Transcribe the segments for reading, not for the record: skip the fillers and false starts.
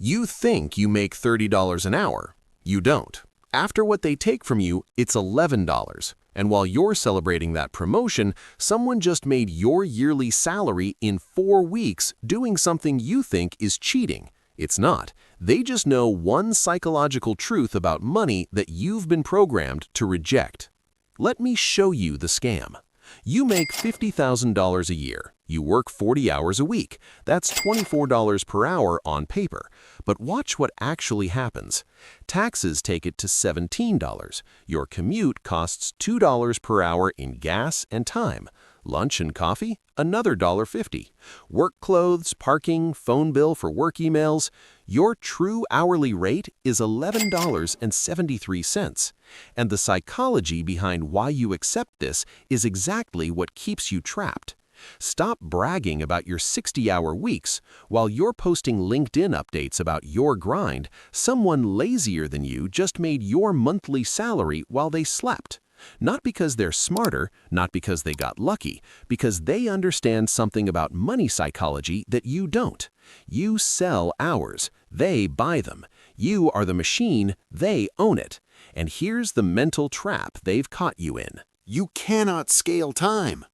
You think you make $30 an hour. You don't. After what they take from you, it's $11. And while you're celebrating that promotion, someone just made your yearly salary in 4 weeks doing something you think is cheating. It's not. They just know one psychological truth about money that you've been programmed to reject. Let me show you the scam. You make $50,000 a year. You work 40 hours a week. That's $24 per hour on paper. But watch what actually happens. Taxes take it to $17. Your commute costs $2 per hour in gas and time. Lunch and coffee, another $1.50. Work clothes, parking, phone bill for work emails. Your true hourly rate is $11.73. And the psychology behind why you accept this is exactly what keeps you trapped. Stop bragging about your 60-hour weeks. While you're posting LinkedIn updates about your grind, someone lazier than you just made your monthly salary while they slept. Not because they're smarter, not because they got lucky, because they understand something about money psychology that you don't. You sell hours, they buy them. You are the machine, they own it. And here's the mental trap they've caught you in. You cannot scale time.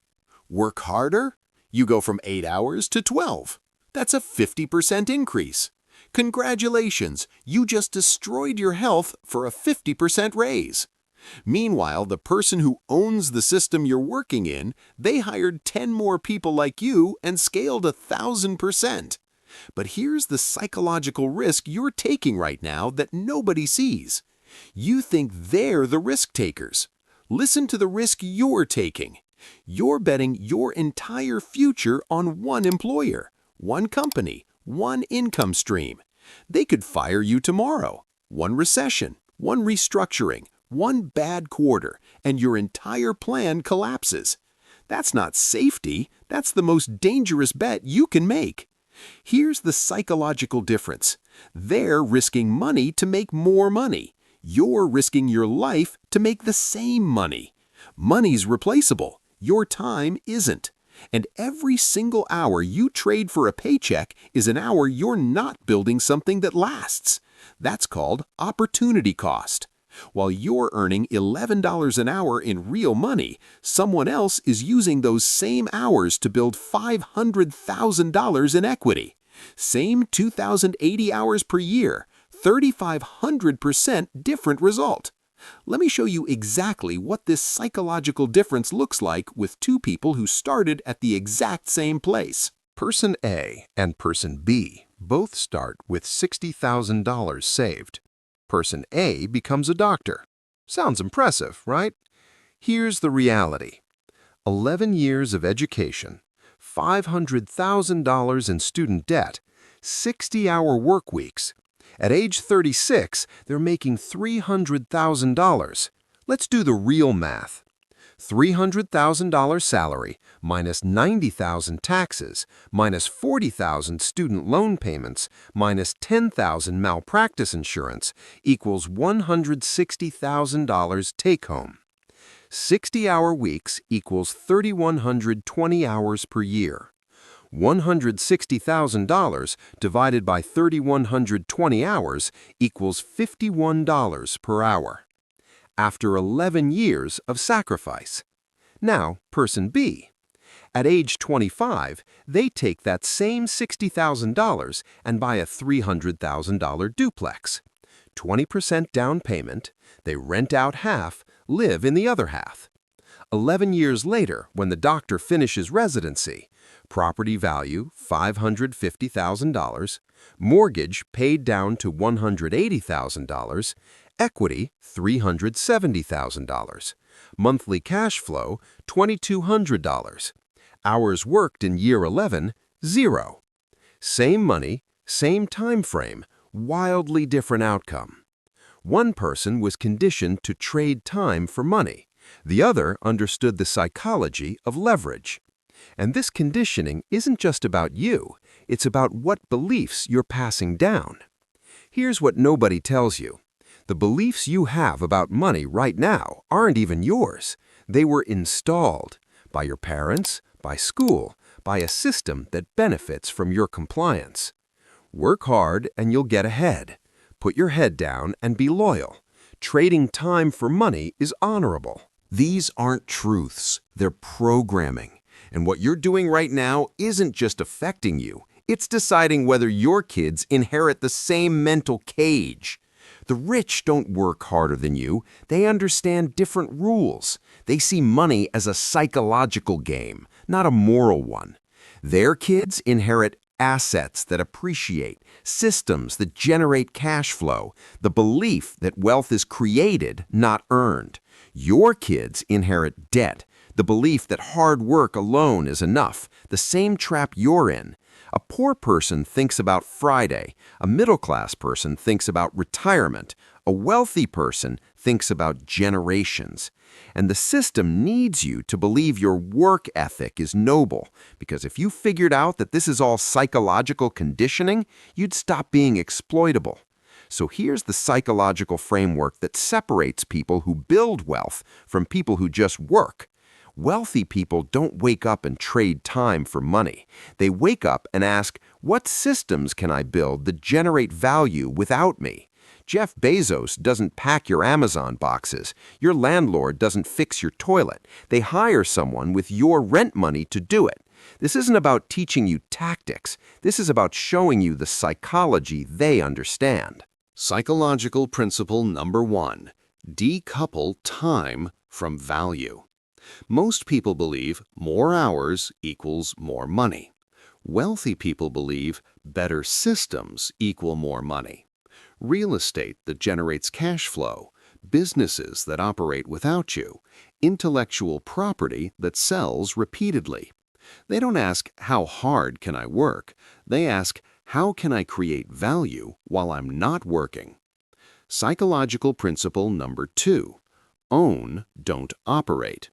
Work harder? You go from 8 hours to 12. That's a 50% increase. Congratulations, you just destroyed your health for a 50% raise. Meanwhile, the person who owns the system you're working in, they hired 10 more people like you and scaled 1,000%. But here's the psychological risk you're taking right now that nobody sees. You think they're the risk takers. Listen to the risk you're taking. You're betting your entire future on one employer, one company, one income stream. They could fire you tomorrow. One recession, one restructuring, one bad quarter, and your entire plan collapses. That's not safety. That's the most dangerous bet you can make. Here's the psychological difference. They're risking money to make more money. You're risking your life to make the same money. Money's replaceable. Your time isn't. And every single hour you trade for a paycheck is an hour you're not building something that lasts. That's called opportunity cost. While you're earning $11 an hour in real money, someone else is using those same hours to build $500,000 in equity. Same 2,080 hours per year, 3,500% different result. Let me show you exactly what this psychological difference looks like with two people who started at the exact same place. Person A and Person B both start with $60,000 saved. Person A becomes a doctor. Sounds impressive, right? Here's the reality. 11 years of education, $500,000 in student debt, 60-hour work weeks. At age 36, they're making $300,000. Let's do the real math. $300,000 salary minus $90,000 taxes minus $40,000 student loan payments minus $10,000 malpractice insurance equals $160,000 take-home. 60-hour weeks equals 3,120 hours per year. $160,000 divided by 3,120 hours equals $51 per hour. After 11 years of sacrifice. Now, Person B. At age 25, they take that same $60,000 and buy a $300,000 duplex. 20% down payment, they rent out half, live in the other half. 11 years later, when the doctor finishes residency, property value $550,000, mortgage paid down to $180,000, equity $370,000, monthly cash flow $2,200, hours worked in year 11 0. Same money, same time frame, wildly different outcome. One person was conditioned to trade time for money. The other understood the psychology of leverage. And this conditioning isn't just about you, it's about what beliefs you're passing down. Here's what nobody tells you. The beliefs you have about money right now aren't even yours. They were installed by your parents, by school, by a system that benefits from your compliance. Work hard and you'll get ahead. Put your head down and be loyal. Trading time for money is honorable. These aren't truths, they're programming. And what you're doing right now isn't just affecting you, it's deciding whether your kids inherit the same mental cage. The rich don't work harder than you, they understand different rules. They see money as a psychological game, not a moral one. Their kids inherit assets that appreciate, systems that generate cash flow, the belief that wealth is created, not earned. Your kids inherit debt, the belief that hard work alone is enough, the same trap you're in. A poor person thinks about Friday, a middle-class person thinks about retirement, a wealthy person thinks about generations. And the system needs you to believe your work ethic is noble, because if you figured out that this is all psychological conditioning, you'd stop being exploitable. So here's the psychological framework that separates people who build wealth from people who just work. Wealthy people don't wake up and trade time for money. They wake up and ask, what systems can I build that generate value without me? Jeff Bezos doesn't pack your Amazon boxes. Your landlord doesn't fix your toilet. They hire someone with your rent money to do it. This isn't about teaching you tactics. This is about showing you the psychology they understand. Psychological principle number 1. Decouple time from value. Most people believe more hours equals more money. Wealthy people believe better systems equal more money. Real estate that generates cash flow, businesses that operate without you, intellectual property that sells repeatedly. They don't ask, how hard can I work? They ask, how can I create value while I'm not working? Psychological principle number 2. Own, don't operate.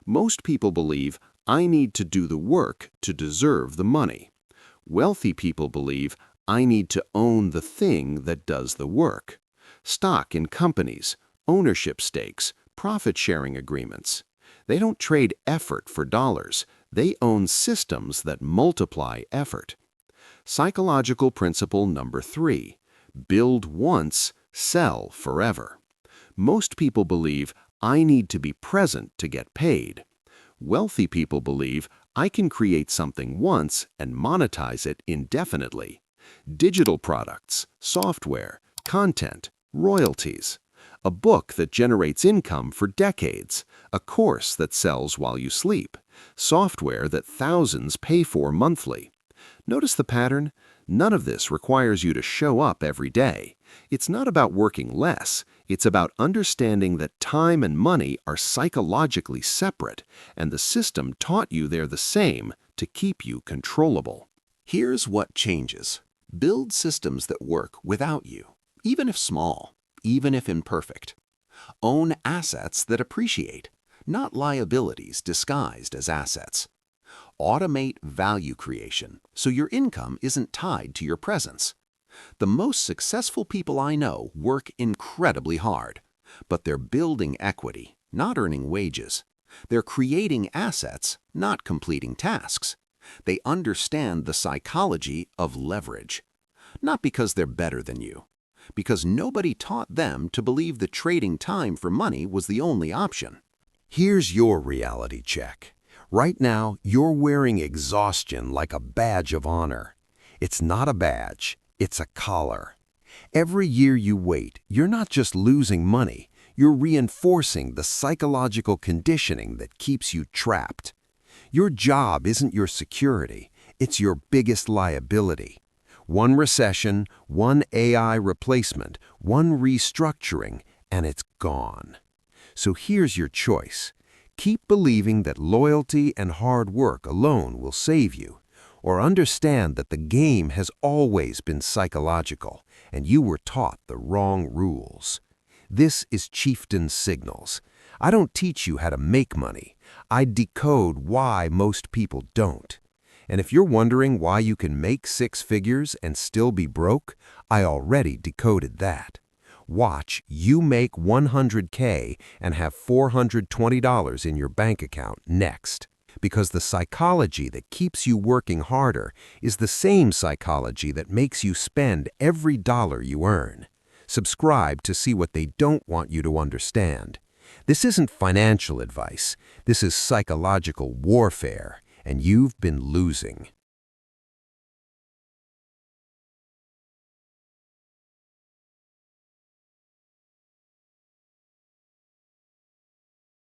Most people believe, I need to do the work to deserve the money. Wealthy people believe, I need to own the thing that does the work. Stock in companies, ownership stakes, profit-sharing agreements. They don't trade effort for dollars. They own systems that multiply effort. Psychological principle number 3. Build once, sell forever. Most people believe, I need to be present to get paid. Wealthy people believe, I can create something once and monetize it indefinitely. Digital products, software, content, royalties. A book that generates income for decades. A course that sells while you sleep. Software that thousands pay for monthly. Notice the pattern? None of this requires you to show up every day. It's not about working less. It's about understanding that time and money are psychologically separate, and the system taught you they're the same to keep you controllable. Here's what changes. Build systems that work without you, even if small, even if imperfect. Own assets that appreciate, not liabilities disguised as assets. Automate value creation so your income isn't tied to your presence. The most successful people I know work incredibly hard, but they're building equity, not earning wages. They're creating assets, not completing tasks. They understand the psychology of leverage. Not because they're better than you, because nobody taught them to believe that trading time for money was the only option. Here's your reality check. Right now, you're wearing exhaustion like a badge of honor. It's not a badge, it's a collar. Every year you wait, you're not just losing money, you're reinforcing the psychological conditioning that keeps you trapped. Your job isn't your security, it's your biggest liability. One recession, one AI replacement, one restructuring, and it's gone. So here's your choice. Keep believing that loyalty and hard work alone will save you, or understand that the game has always been psychological, and you were taught the wrong rules. This is Chieftain Signals. I don't teach you how to make money. I decode why most people don't. And if you're wondering why you can make 6 figures and still be broke, I already decoded that. Watch you make $100K and have $420 in your bank account next. Because the psychology that keeps you working harder is the same psychology that makes you spend every dollar you earn. Subscribe to see what they don't want you to understand. This isn't financial advice. This is psychological warfare, and you've been losing.